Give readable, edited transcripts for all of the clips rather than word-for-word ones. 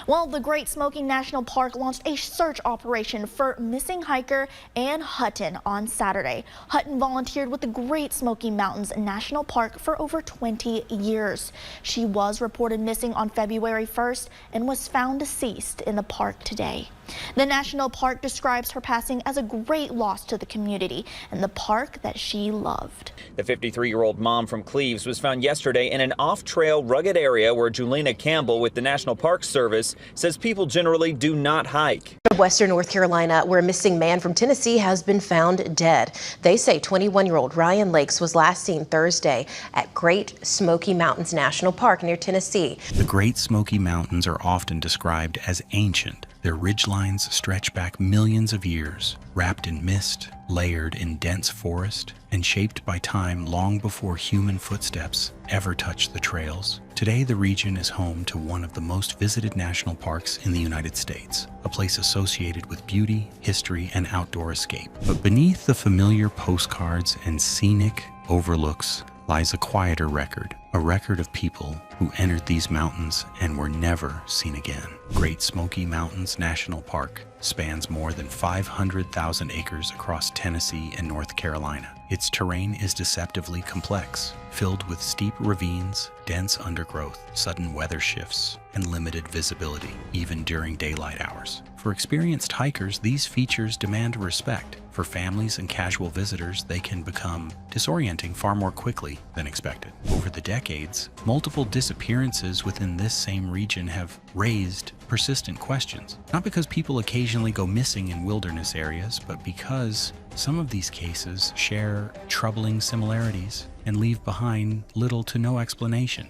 Well, the Great Smoky National Park launched a search operation for missing hiker Ann Hutton on Saturday. Hutton volunteered with the Great Smoky Mountains National Park for over 20 years. She was reported missing on February 1st and was found deceased in the park today. The national park describes her passing as a great loss to the community and the park that she loved. The 53-year-old mom from Cleves was found yesterday in an off-trail, rugged area where Julina Campbell with the National Park Service says people generally do not hike. Western North Carolina, where a missing man from Tennessee has been found dead. They say 21-year-old Ryan Lakes was last seen Thursday at Great Smoky Mountains National Park near Tennessee. The Great Smoky Mountains are often described as ancient. Their ridgelines stretch back millions of years, wrapped in mist, layered in dense forest, and shaped by time long before human footsteps ever touched the trails. Today, the region is home to one of the most visited national parks in the United States, a place associated with beauty, history, and outdoor escape. But beneath the familiar postcards and scenic overlooks lies a quieter record, a record of people who entered these mountains and were never seen again. Great Smoky Mountains National Park spans more than 500,000 acres across Tennessee and North Carolina. Its terrain is deceptively complex, filled with steep ravines, dense undergrowth, sudden weather shifts, and limited visibility, even during daylight hours. For experienced hikers, these features demand respect. For families and casual visitors, they can become disorienting far more quickly than expected. Over the decades, multiple disappearances within this same region have raised persistent questions. Not because people occasionally go missing in wilderness areas, but because some of these cases share troubling similarities and leave behind little to no explanation.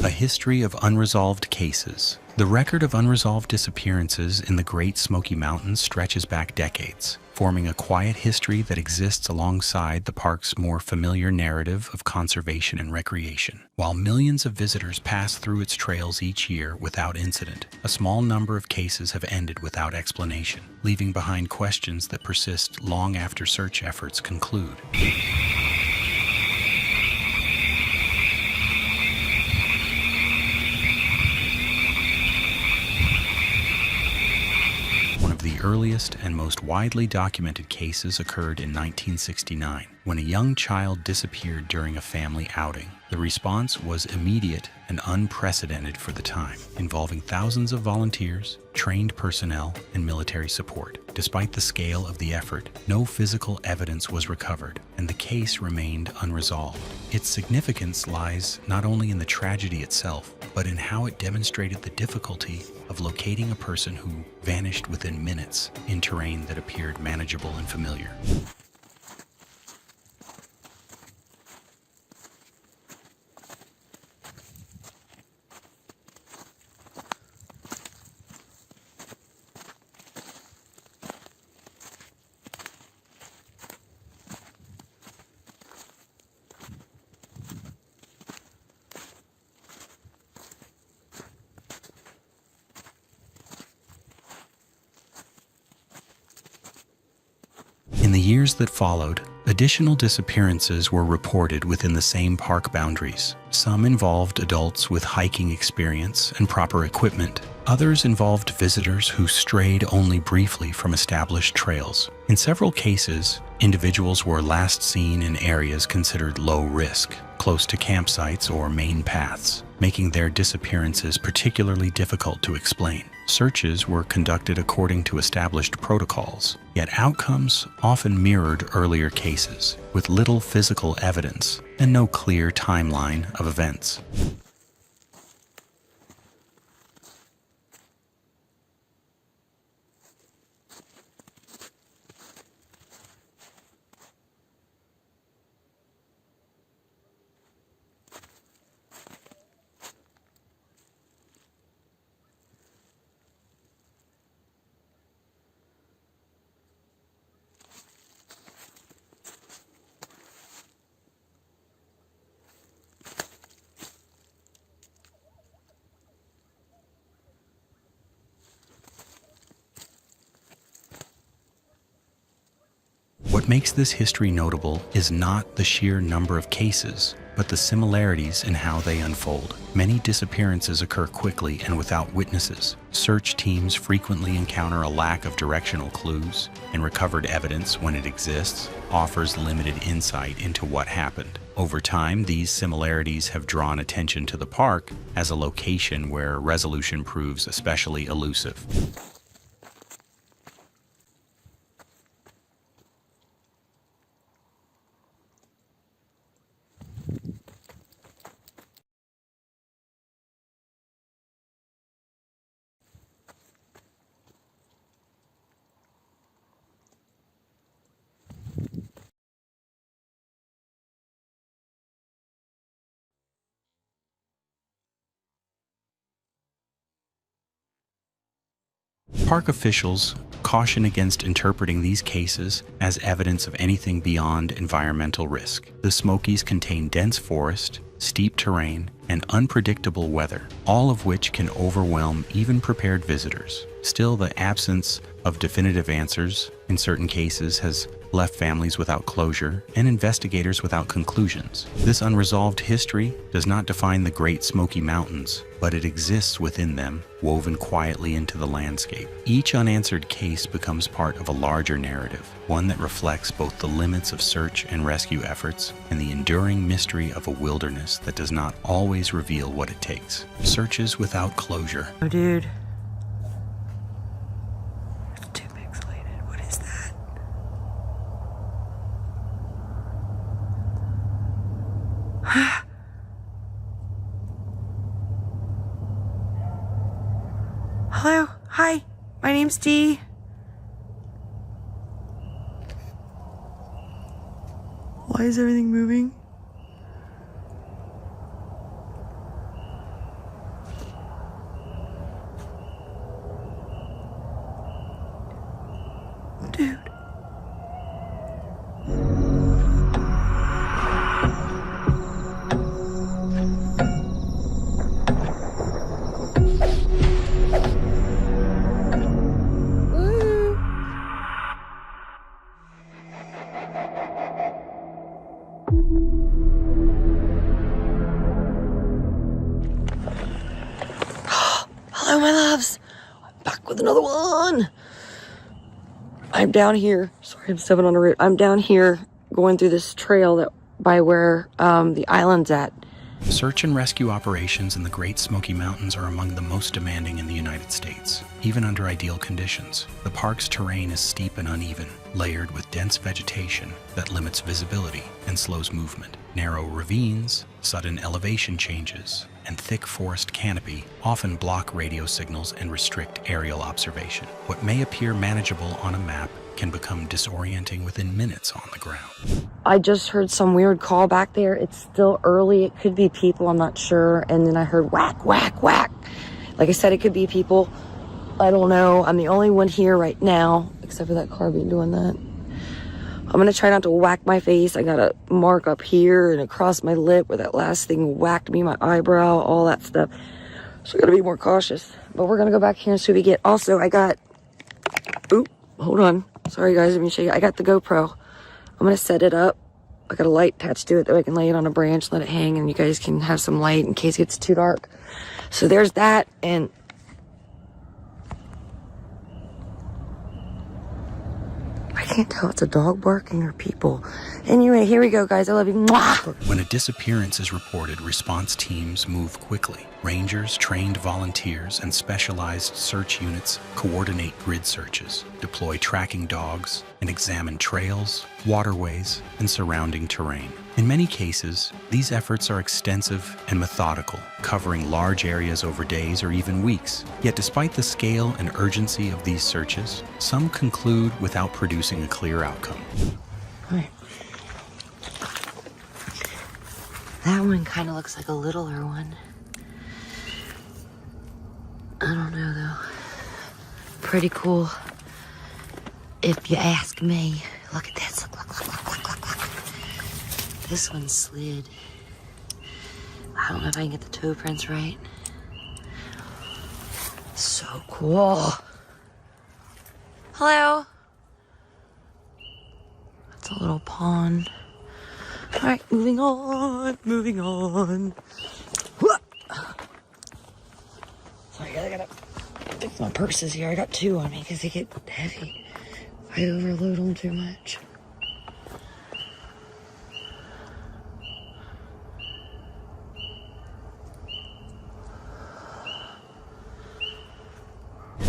A history of unresolved cases. The record of unresolved disappearances in the Great Smoky Mountains stretches back decades, forming a quiet history that exists alongside the park's more familiar narrative of conservation and recreation. While millions of visitors pass through its trails each year without incident, a small number of cases have ended without explanation, leaving behind questions that persist long after search efforts conclude. The earliest and most widely documented cases occurred in 1969, when a young child disappeared during a family outing. The response was immediate and unprecedented for the time, involving thousands of volunteers, trained personnel, and military support. Despite the scale of the effort, no physical evidence was recovered, and the case remained unresolved. Its significance lies not only in the tragedy itself, but in how it demonstrated the difficulty of locating a person who vanished within minutes in terrain that appeared manageable and familiar. In the years that followed, additional disappearances were reported within the same park boundaries. Some involved adults with hiking experience and proper equipment. Others involved visitors who strayed only briefly from established trails. In several cases, individuals were last seen in areas considered low risk, close to campsites or main paths, making their disappearances particularly difficult to explain. Searches were conducted according to established protocols, yet outcomes often mirrored earlier cases, with little physical evidence and no clear timeline of events. What makes this history notable is not the sheer number of cases, but the similarities in how they unfold. Many disappearances occur quickly and without witnesses. Search teams frequently encounter a lack of directional clues, and recovered evidence, when it exists, offers limited insight into what happened. Over time, these similarities have drawn attention to the park as a location where resolution proves especially elusive. Park officials caution against interpreting these cases as evidence of anything beyond environmental risk. The Smokies contain dense forest, steep terrain, and unpredictable weather, all of which can overwhelm even prepared visitors. Still, the absence of definitive answers in certain cases has left families without closure and investigators without conclusions. This unresolved history does not define the Great Smoky Mountains, but it exists within them, woven quietly into the landscape. Each unanswered case becomes part of a larger narrative, one that reflects both the limits of search and rescue efforts and the enduring mystery of a wilderness that does not always reveal what it takes. Searches without closure. Oh, dude. It's too pixelated. What is that? Hello. Hi. My name's Dee. Why is everything moving? Dude. Hello, my loves. I'm back with another one. I'm down here. Sorry, I'm stepping on a root. I'm down here going through this trail that by where the island's at. Search and rescue operations in the Great Smoky Mountains are among the most demanding in the United States, even under ideal conditions. The park's terrain is steep and uneven, layered with dense vegetation that limits visibility and slows movement. Narrow ravines, sudden elevation changes, and thick forest canopy often block radio signals and restrict aerial observation. What may appear manageable on a map can become disorienting within minutes on the ground. I just heard some weird call back there. It's still early. It could be people, I'm not sure. And then I heard whack, whack, whack. Like I said, it could be people. I don't know. I'm the only one here right now, except for that car being doing that. I'm going to try not to whack my face. I got a mark up here and across my lip where that last thing whacked me, my eyebrow, all that stuff. So I got to be more cautious. But we're going to go back here and see what we get. Also, I got... Oop, hold on. Sorry, guys. Let me show you. I got the GoPro. I'm going to set it up. I got a light attached to it that I can lay it on a branch, let it hang, and you guys can have some light in case it gets too dark. So there's that, and... I can't tell if it's a dog barking or people. Anyway, here we go, guys. I love you. Mwah! When a disappearance is reported, response teams move quickly. Rangers, trained volunteers, and specialized search units coordinate grid searches, deploy tracking dogs, and examine trails, waterways, and surrounding terrain. In many cases, these efforts are extensive and methodical, covering large areas over days or even weeks. Yet despite the scale and urgency of these searches, some conclude without producing a clear outcome. All right. That one kind of looks like a littler one. I don't know, though. Pretty cool, if you ask me. Look at this. Look. This one slid. I don't know if I can get the toe prints right. So cool. Hello. It's a little pond. All right, moving on, moving on. Sorry, I gotta think my purse is here. I got two on me because they get heavy. I overload them too much.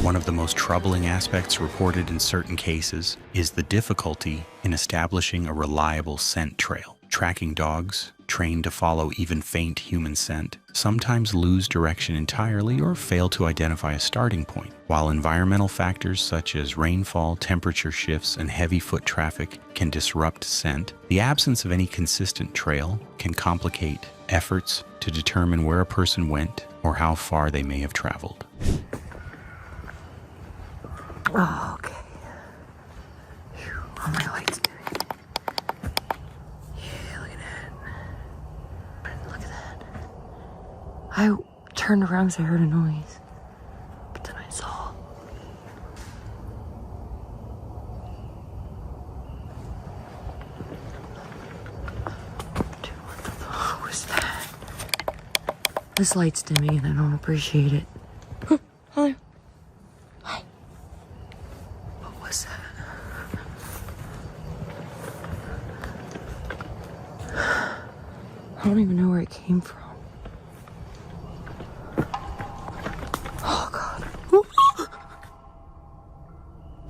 One of the most troubling aspects reported in certain cases is the difficulty in establishing a reliable scent trail. Tracking dogs, trained to follow even faint human scent, sometimes lose direction entirely or fail to identify a starting point. While environmental factors such as rainfall, temperature shifts, and heavy foot traffic can disrupt scent, the absence of any consistent trail can complicate efforts to determine where a person went or how far they may have traveled. Oh, okay. Whew, all my lights doing. Yeah, look at that. Look at that. I turned around because I heard a noise. But then I saw. Dude, what the fuck was that? This light's dimming and I don't appreciate it. Hello. I don't even know where it came from. Oh, God.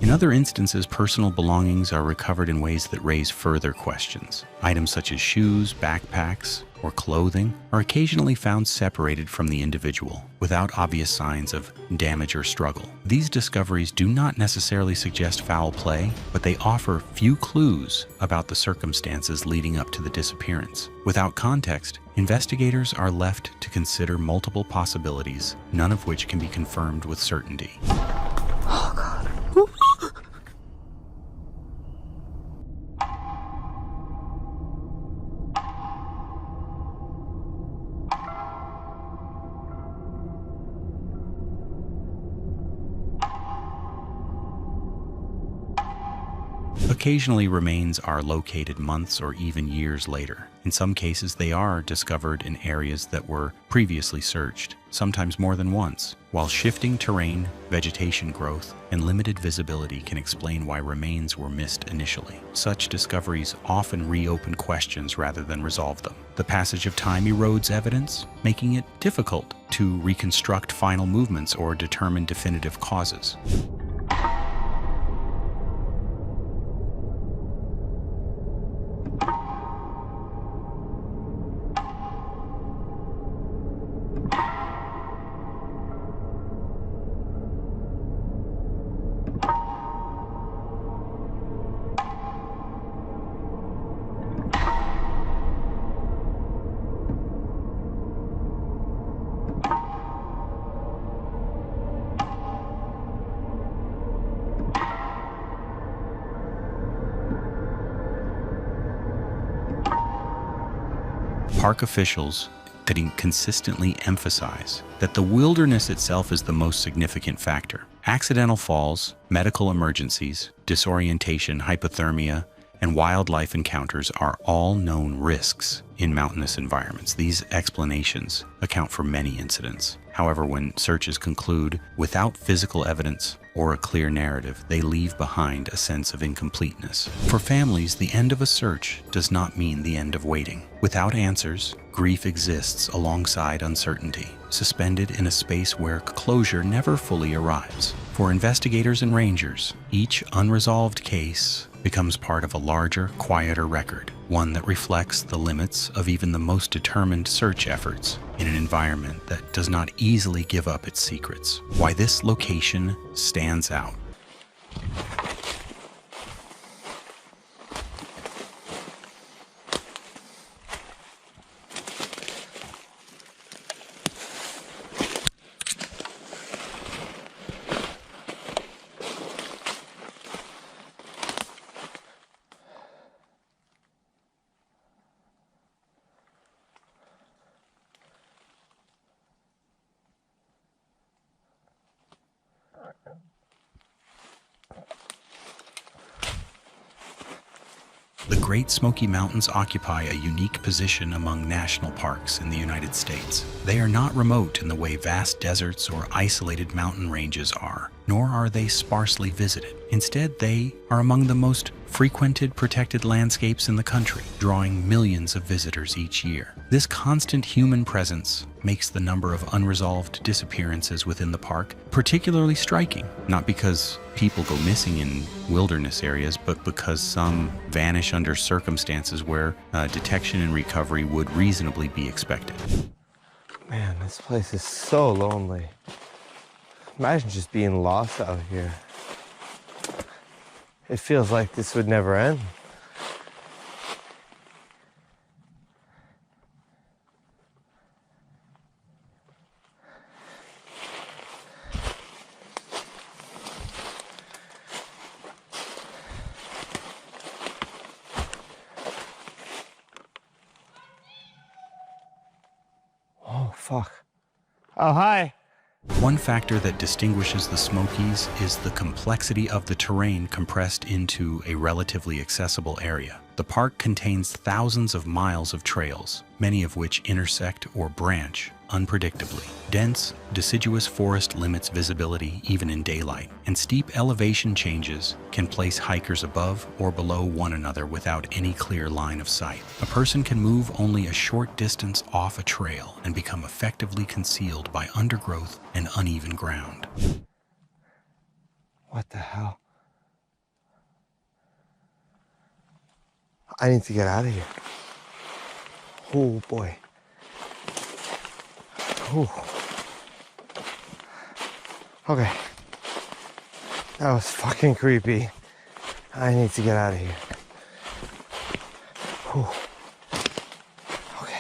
In other instances, personal belongings are recovered in ways that raise further questions. Items such as shoes, backpacks, or clothing are occasionally found separated from the individual without obvious signs of damage or struggle. These discoveries do not necessarily suggest foul play, but they offer few clues about the circumstances leading up to the disappearance. Without context, investigators are left to consider multiple possibilities, none of which can be confirmed with certainty. Oh, God. Occasionally, remains are located months or even years later. In some cases, they are discovered in areas that were previously searched, sometimes more than once. While shifting terrain, vegetation growth, and limited visibility can explain why remains were missed initially, such discoveries often reopen questions rather than resolve them. The passage of time erodes evidence, making it difficult to reconstruct final movements or determine definitive causes. Park officials consistently emphasize that the wilderness itself is the most significant factor. Accidental falls, medical emergencies, disorientation, hypothermia, and wildlife encounters are all known risks in mountainous environments. These explanations account for many incidents. However, when searches conclude without physical evidence or a clear narrative, they leave behind a sense of incompleteness. For families, the end of a search does not mean the end of waiting. Without answers, grief exists alongside uncertainty, suspended in a space where closure never fully arrives. For investigators and rangers, each unresolved case becomes part of a larger, quieter record, one that reflects the limits of even the most determined search efforts in an environment that does not easily give up its secrets. Why this location stands out. The Great Smoky Mountains occupy a unique position among national parks in the United States. They are not remote in the way vast deserts or isolated mountain ranges are, nor are they sparsely visited. Instead, they are among the most frequented protected landscapes in the country, drawing millions of visitors each year. This constant human presence makes the number of unresolved disappearances within the park particularly striking, not because people go missing in wilderness areas, but because some vanish under circumstances where detection and recovery would reasonably be expected. Man, this place is so lonely. Imagine just being lost out here. It feels like this would never end. Oh, fuck. Oh, hi. One factor that distinguishes the Smokies is the complexity of the terrain compressed into a relatively accessible area. The park contains thousands of miles of trails, many of which intersect or branch unpredictably. Dense, deciduous forest limits visibility even in daylight, and steep elevation changes can place hikers above or below one another without any clear line of sight. A person can move only a short distance off a trail and become effectively concealed by undergrowth and uneven ground. What the hell? I need to get out of here. Oh boy. Ooh. Okay. That was fucking creepy. I need to get out of here. Ooh. Okay.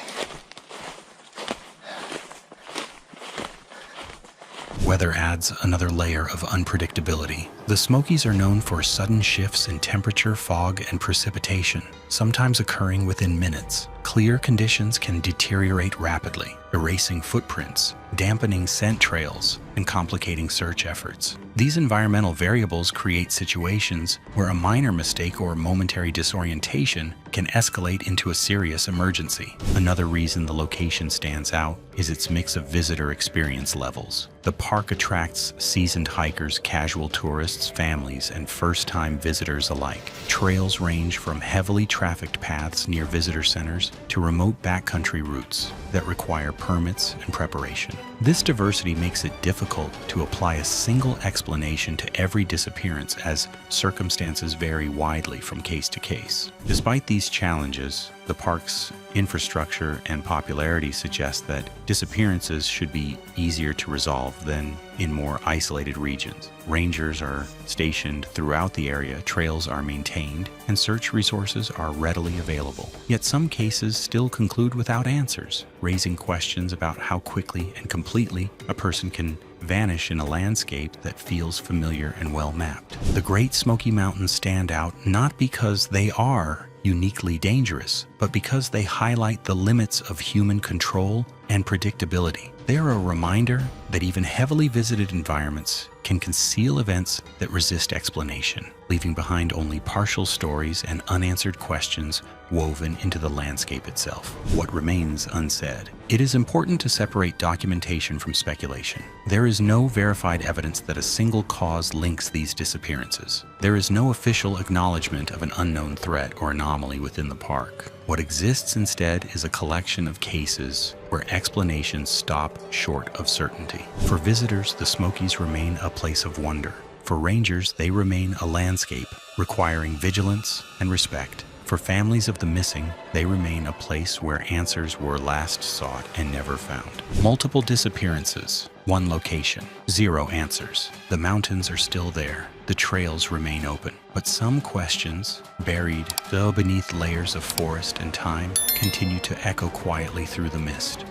Weather adds another layer of unpredictability. The Smokies are known for sudden shifts in temperature, fog, and precipitation, sometimes occurring within minutes. Clear conditions can deteriorate rapidly, erasing footprints, dampening scent trails, and complicating search efforts. These environmental variables create situations where a minor mistake or momentary disorientation can escalate into a serious emergency. Another reason the location stands out is its mix of visitor experience levels. The park attracts seasoned hikers, casual tourists, families, and first-time visitors alike. Trails range from heavily trafficked paths near visitor centers to remote backcountry routes that require permits and preparation. This diversity makes it difficult to apply a single explanation to every disappearance, as circumstances vary widely from case to case. Despite these challenges, the park's infrastructure and popularity suggest that disappearances should be easier to resolve than in more isolated regions. Rangers are stationed throughout the area, trails are maintained, and search resources are readily available. Yet some cases still conclude without answers, raising questions about how quickly and completely a person can vanish in a landscape that feels familiar and well mapped. The Great Smoky Mountains stand out not because they are uniquely dangerous, but because they highlight the limits of human control and predictability. They are a reminder that even heavily visited environments can conceal events that resist explanation, leaving behind only partial stories and unanswered questions woven into the landscape itself. What remains unsaid? It is important to separate documentation from speculation. There is no verified evidence that a single cause links these disappearances. There is no official acknowledgement of an unknown threat or anomaly within the park. What exists instead is a collection of cases where explanations stop short of certainty. For visitors, the Smokies remain a place of wonder. For rangers, they remain a landscape requiring vigilance and respect. For families of the missing, they remain a place where answers were last sought and never found. Multiple disappearances, one location, zero answers. The mountains are still there. The trails remain open. But some questions, buried beneath layers of forest and time, continue to echo quietly through the mist.